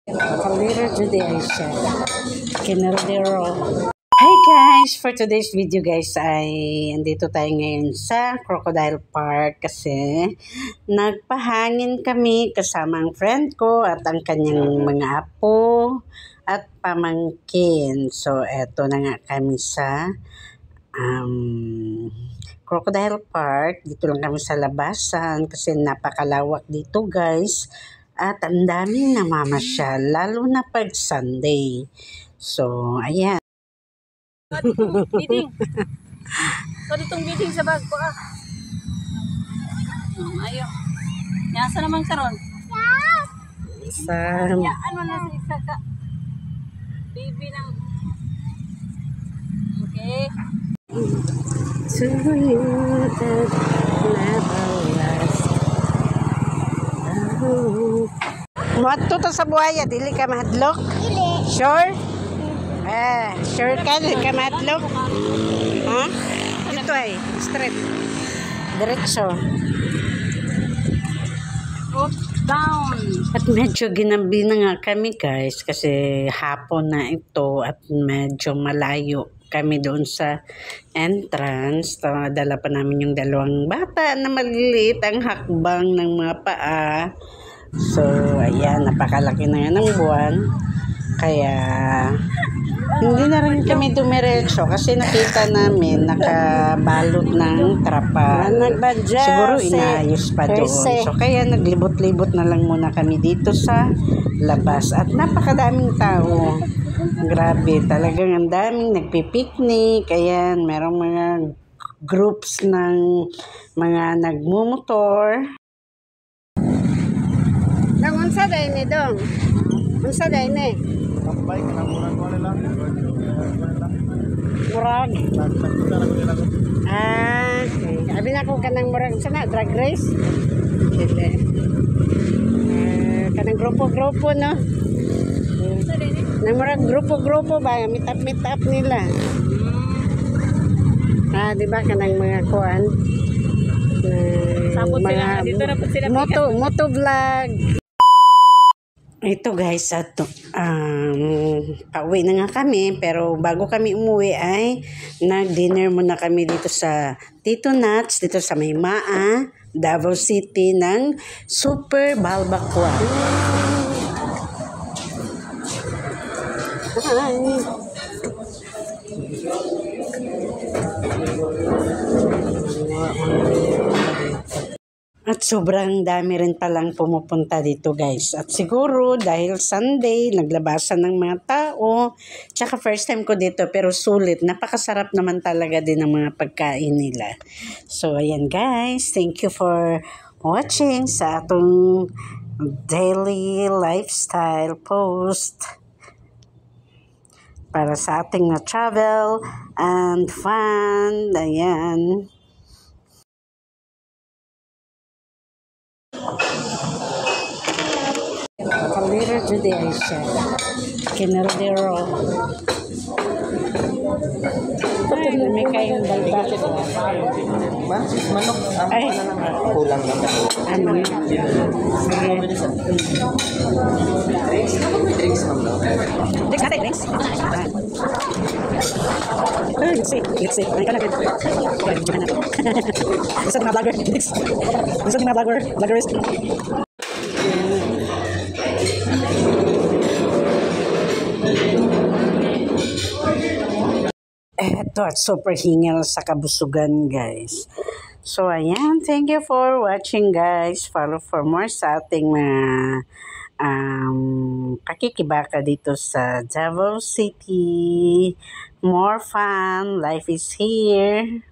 Kaliro Judy Aisha. Kinaldero. Hi guys! For today's video guys ay andito tayo ngayon sa Crocodile Park kasi nagpahangin kami kasama ang friend ko at ang kanyang mga apo at pamangkin. So eto na nga kami sa Crocodile Park. Dito lang kami sa labasan kasi napakalawak dito guys. At ang daming namamasyal, lalo na pag Sunday. So, ayan. Bidding. So, ditong bidding sa bag ko ayaw. Yasa naman karon. Sa... Ya, ano na sa isa ka? Baby ng... Okay. To you that never last. Muadto to sa buhaya, dili ka mahadlok? Dili. Sure? Sure ka, dili ka mahadlok? Ha? Dito ay, straight. Diretso. Up, down. At medyo ginabi na nga kami guys kasi hapon na ito at medyo malayo kami doon sa entrance. Dala pa namin yung dalawang bata na maliliit ang hakbang ng mga paa. So, ayan, napakalaki na yan ng buwan. Kaya, hindi na rin kami dumiretso kasi nakita namin nakabalot ng trapa. Siguro inayos pa doon. So, kaya naglibot-libot na lang muna kami dito sa labas. At napakadaming tao. Grabe, talagang ang daming nagpipiknik. Ayan, merong mga groups ng mga nagmumotor. Nang unsa day ni dong? Unsa day ni? Tambay ka murag ko lang. Murag. Abi na ko kanang murag sana drag race. Dili. Kanang grupo-grupo no. Nang murag grupo-grupo ba meet up nila. Di ba kanang mga kuan? Mga dito na po sila moto vlog. Ito guys, pauwi na nga kami pero bago kami umuwi ay nag-dinner muna kami dito sa Tito Nats, dito sa Maymaa, Davao City ng Super Balbacoa. At sobrang dami rin palang pumupunta dito guys. At siguro dahil Sunday, naglabasan ng mga tao. Tsaka first time ko dito pero sulit. Napakasarap naman talaga din ng mga pagkain nila. So ayan guys, thank you for watching sa atong daily lifestyle post. Para sa ating na travel and fun. Ayan. Kaliro Judy Aisha. Kinaldero. Ito may kayong balbak. Manok Ay. Kulang lang. Manok. Drinks ma'am no? Drinks natin, drinks. Let's see. Ay, kalagay. Gusto ng mga vlogger. Gusto ng mga vloggerist. Eto at super hingal sa kabusugan guys. So ayan, thank you for watching guys. Follow for more sa ating mga pakikibaka dito sa Davao City. More fun, life is here.